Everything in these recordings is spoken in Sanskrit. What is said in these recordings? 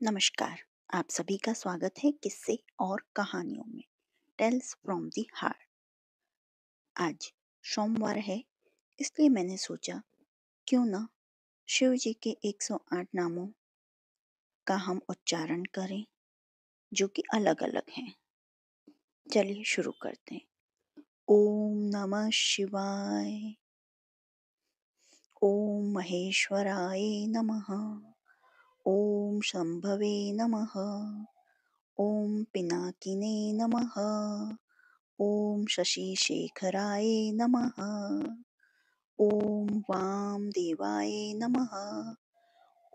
नमस्कार। आप सभी का स्वागत है किस्से और कहानियों में टेल्स फ्रॉम द हार्ट। आज सोमवार है, इसलिए मैंने सोचा क्यों ना शिव जी के 108 नामों का हम उच्चारण करें जो कि अलग अलग हैं। चलिए शुरू करते हैं। ओम नमः शिवाय। ओम महेश्वराय नमः। ओम शंभवे नमः। ओम पिनाकिने नमः। ओम शशिशेखराय नमः। ओम वामदेवाय नमः।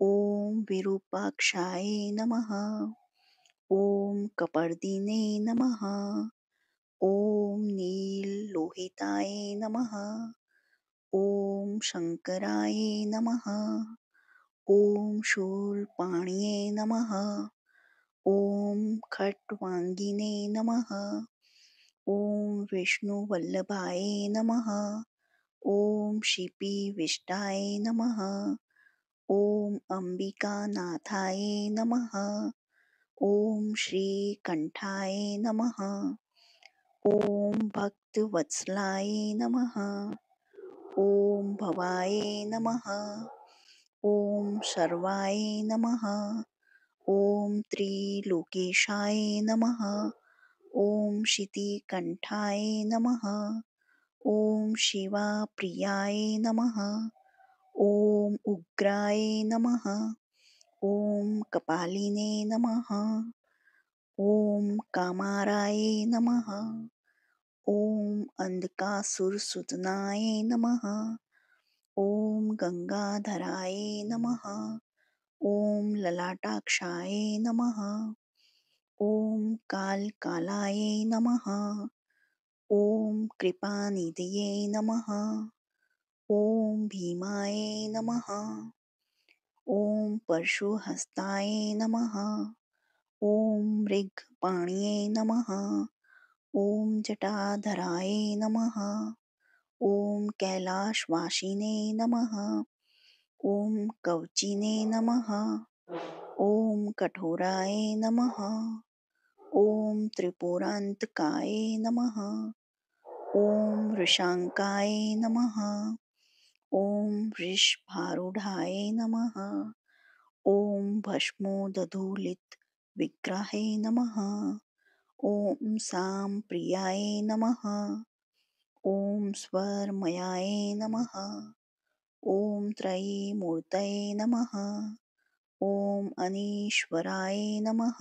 ओम विरूपाक्षाय नमः। ओम कपर्दिने नमः। ओम नीललोहिताय नमः। ओम शंकराय नमः। ओम शूलपाणिये नमः। ओम खट्वांगिने नमः। ओम विष्णुवल्लभाय नमः। ओम शिपिविष्टाय नमः। ओम अंबिकानाथाय नमः। ओम श्रीकंठाय नमः। ओम भक्तवत्सलाय नमः। ओम भवाय नमः। ओम सर्वाय नमः। ओम त्रिलोकेशाय नमः। ओम शितिकंठाय नमः। ओम शिवाप्रियाय नमः। ओम उग्राय नमः। ओम कपालिने नमः। ओम कामाराय नमः। ओम अंधकासुरसूदनाय नमः। ओम गंगाधराय नमः। ओम ललाटाक्षाय नमः। ओम कालकालाय नमः। ओम कृपानिधये नमः। ओम भीमाय नमः। ओम परशुहस्ताय नमः। ओम मृगपाणिये नमः। ओम जटाधराय नमः। ओम कैलाशवासिने नमः। ओम कवचिने नमः। ओम कठोराय नमः। ओम त्रिपुरांतकाय नमः। ओम वृषांकाय नमः। ओम वृषभारूढ़ाय नमः। ओम भस्मोदधूलित विग्रहे नमः। ओम सामप्रियाय नमः। ओम स्वरमयाय नमः। ओम त्रयीमूर्तये नमः। ओम अनीश्वराय नमः।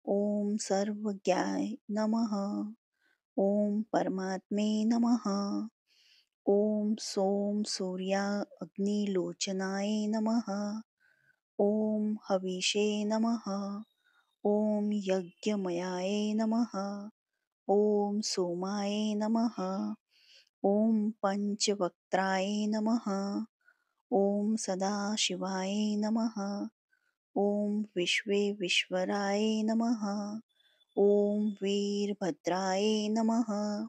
ओम सर्वज्ञाय नमः। ओम परमात्मे नमः। ओम सोम सूर्या अग्निलोचनाय नमः। ओम हविषे नमः। ओम यज्ञमयाय नमः। ओम सोमाय नमः। ओम पंचवक्त्राय नमः। ओम सदाशिवाय नमः। ओम विश्वेश्वराय नमः। ओम वीरभद्राय नमः।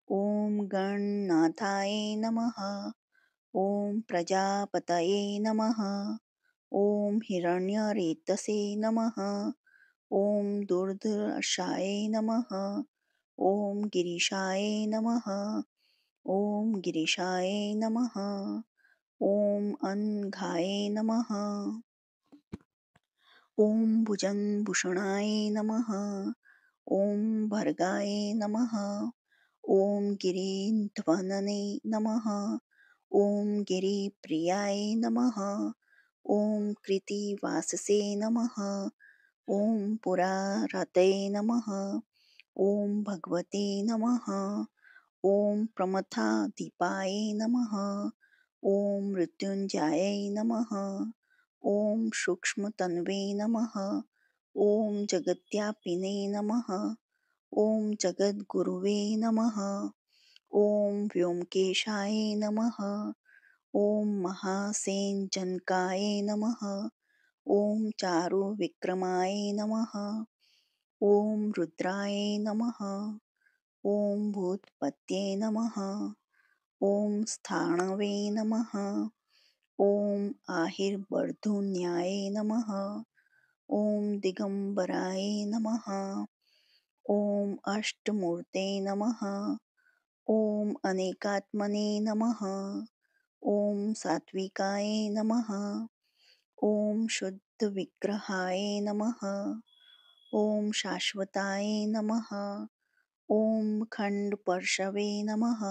ओम गणनाथाय नमः। ओम प्रजापतये नमः। ओम हिरण्यरेतसे नमः। ओम दुर्धर्षाय नमः। ओम गिरीशाय नमः। ओम गिरीशाय नमः। ओम अनघाय नमः। ओम भुजंगभूषणाय नमः। ओम भर्गाय नमः। ओम गिरिध्वनने नमः। ओम गिरिप्रियाय नमः। ओम कृतिवाससे नमः। ओम पुरारतये नमः। ओम भगवते नमः। ओम प्रमथाधिपाय नमः। ओम मृत्युंजयाय नमः। ओम सूक्ष्मतन्वे नमः। ओम जगद्व्यापिने नमः। ओम जगद्गुरुवे नमः। ओम व्योमकेशाय नमः। ओम महासेनजनकाय नमः। ओम चारुविक्रमाय नमः। ओम रुद्राय नमः। ओम भूतपतये नमः। ओम स्थाणवे नमः। ओम आहिर्वर्धुन्याय नमः। ॐ दिगम्बराय नमः। ॐ अष्टमूर्ते नमः। ॐ अनेकात्मने नमः। ॐ सात्विकाय नमः। ॐ शुद्धविग्रहाय नमः। ॐ शाश्वताय नमः। ॐ खण्डपर्शवे नमः।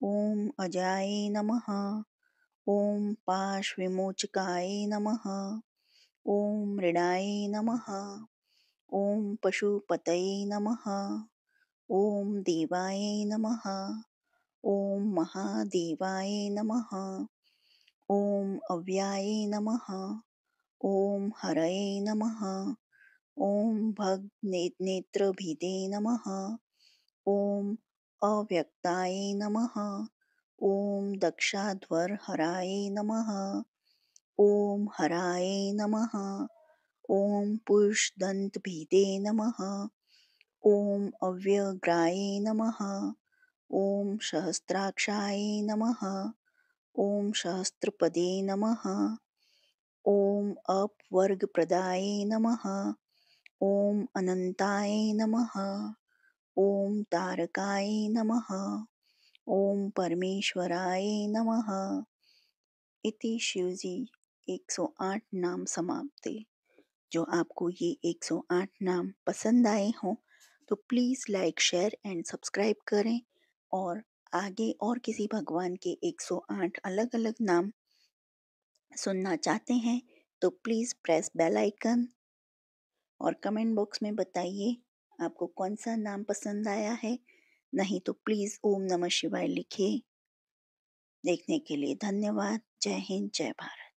ॐ अजाय नमः। ॐ पाशविमोचकाय नमः। ॐ मृडाय नमः। ॐ पशुपतये नमः। ॐ देवाय नमः। ॐ महादेवाय नमः। ॐ अव्याय नमः। ॐ हरये नमः। ॐ भगनेत्रभिदे नमः। ॐ अव्यक्ताय नमः। ॐ दक्षाध्वरहराय नमः। ॐ हराय नमः। ॐ पुरुषदन्तभिदे नमः। ॐ अव्यग्राय नमः। ॐ सहस्राक्षाय नमः। ॐ सहस्रपदे नमः। ॐ अपवर्गप्रदाय नमः। ॐ अनन्ताय नमः। ॐ तारकाय नमः। ॐ परमेश्वराय नमः। इति शिवजी 108 नाम समाप्ति। जो आपको ये 108 नाम पसंद आए हों तो please like share and subscribe करें, और आगे और किसी भगवान के 108 अलग अलग नाम सुनना चाहते हैं तो प्लीज़ प्रेस बेल आइकन और कमेंट बॉक्स में बताइए आपको कौन सा नाम पसंद आया है। नहीं तो प्लीज़ ओम नमः शिवाय लिखिए। देखने के लिए धन्यवाद। जय हिंद, जय भारत।